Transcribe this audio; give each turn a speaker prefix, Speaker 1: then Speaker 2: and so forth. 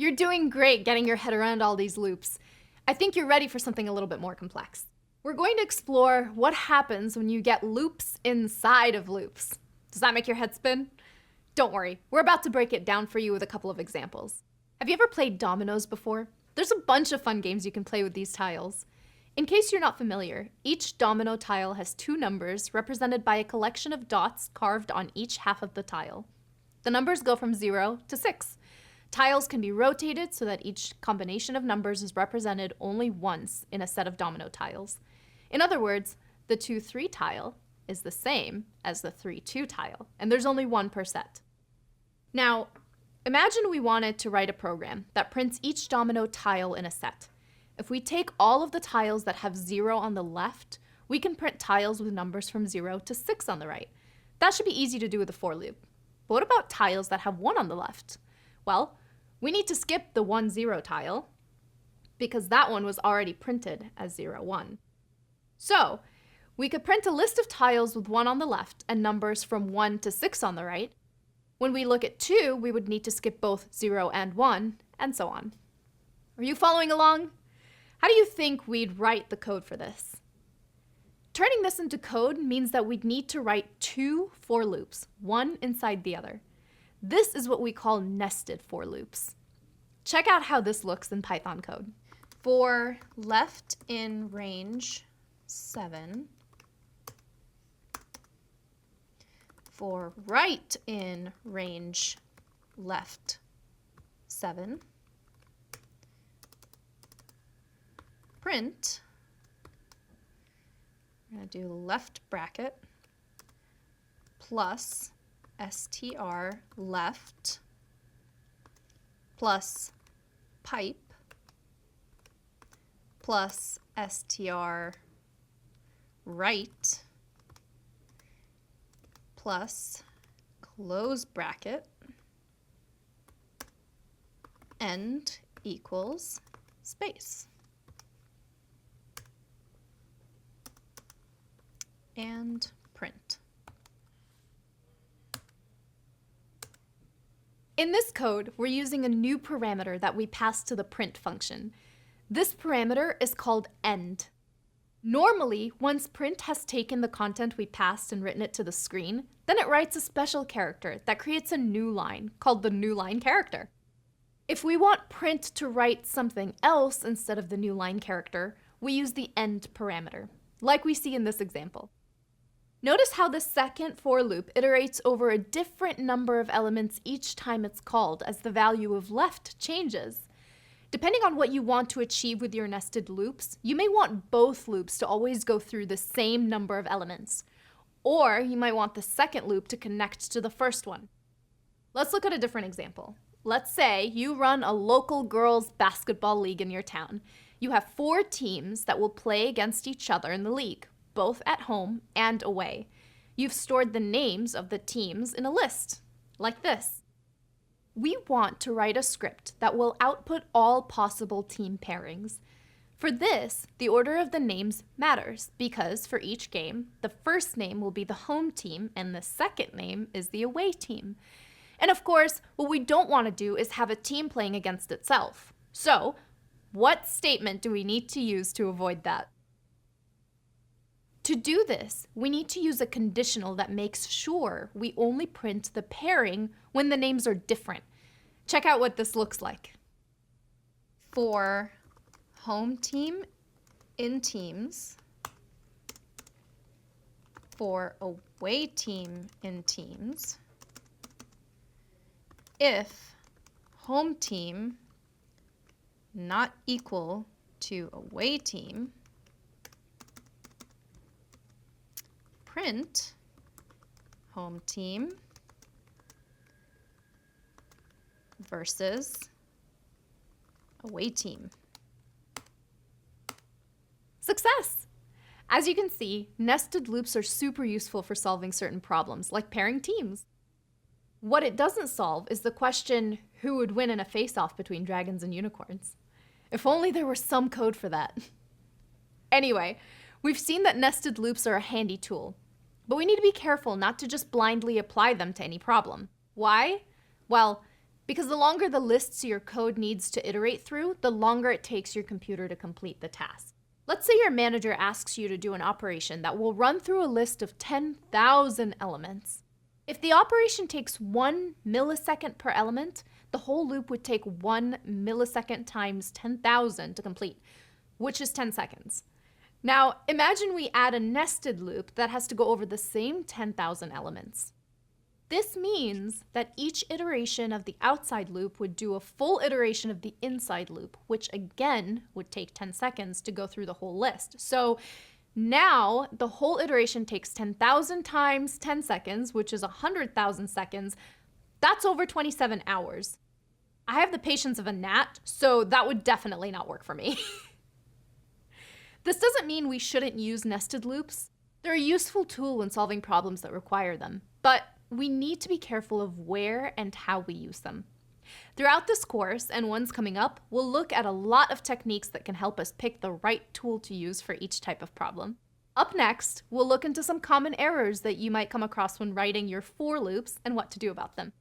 Speaker 1: You're doing great getting your head around all these loops. I think you're ready for something a little bit more complex. We're going to explore what happens when you get loops inside of loops. Does that make your head spin? Don't worry, we're about to break it down for you with a couple of examples. Have you ever played dominoes before? There's a bunch of fun games you can play with these tiles. In case you're not familiar, each domino tile has two numbers represented by a collection of dots carved on each half of the tile. The numbers go from 0 to 6. Tiles can be rotated so that each combination of numbers is represented only once in a set of domino tiles. In other words, the 2-3 tile is the same as the 3-2 tile, and there's only one per set. Now, imagine we wanted to write a program that prints each domino tile in a set. If we take all of the tiles that have 0 on the left, we can print tiles with numbers from 0 to 6 on the right. That should be easy to do with a for loop. But what about tiles that have 1 on the left? Well, we need to skip the 1-0 tile because that one was already printed as 0-1. So, we could print a list of tiles with 1 on the left and numbers from 1 to 6 on the right. When we look at 2, we would need to skip both 0 and 1, and so on. Are you following along? How do you think we'd write the code for this? Turning this into code means that we'd need to write two for loops, one inside the other. This is what we call nested for loops. Check out how this looks in Python code. For left in range 7, for right in range left 7, print, we're going to do left bracket plus str left plus pipe plus str right plus close bracket end equals space. And print. In this code, we're using a new parameter that we pass to the print function. This parameter is called end. Normally, once print has taken the content we passed and written it to the screen, then it writes a special character that creates a new line called the new line character. If we want print to write something else instead of the new line character, we use the end parameter, like we see in this example. Notice how the second for loop iterates over a different number of elements each time it's called as the value of left changes. Depending on what you want to achieve with your nested loops, you may want both loops to always go through the same number of elements. Or you might want the second loop to connect to the first one. Let's look at a different example. Let's say you run a local girls' basketball league in your town. You have 4 teams that will play against each other in the league, both at home and away. You've stored the names of the teams in a list, like this. We want to write a script that will output all possible team pairings. For this, the order of the names matters because for each game, the first name will be the home team and the second name is the away team. And of course, what we don't want to do is have a team playing against itself. So, what statement do we need to use to avoid that? To do this, we need to use a conditional that makes sure we only print the pairing when the names are different. Check out what this looks like. For home team in teams, for away team in teams, if home team not equal to away team, print home team versus away team. Success! As you can see, nested loops are super useful for solving certain problems, like pairing teams. What it doesn't solve is the question, who would win in a face-off between dragons and unicorns? If only there were some code for that. Anyway, we've seen that nested loops are a handy tool, but we need to be careful not to just blindly apply them to any problem. Why? Well, because the longer the lists your code needs to iterate through, the longer it takes your computer to complete the task. Let's say your manager asks you to do an operation that will run through a list of 10,000 elements. If the operation takes 1 millisecond per element, the whole loop would take 1 millisecond times 10,000 to complete, which is 10 seconds. Now, imagine we add a nested loop that has to go over the same 10,000 elements. This means that each iteration of the outside loop would do a full iteration of the inside loop, which again would take 10 seconds to go through the whole list. So now the whole iteration takes 10,000 times 10 seconds, which is 100,000 seconds. That's over 27 hours. I have the patience of a gnat, so that would definitely not work for me. This doesn't mean we shouldn't use nested loops. They're a useful tool in solving problems that require them, but we need to be careful of where and how we use them. Throughout this course, and ones coming up, we'll look at a lot of techniques that can help us pick the right tool to use for each type of problem. Up next, we'll look into some common errors that you might come across when writing your for loops and what to do about them.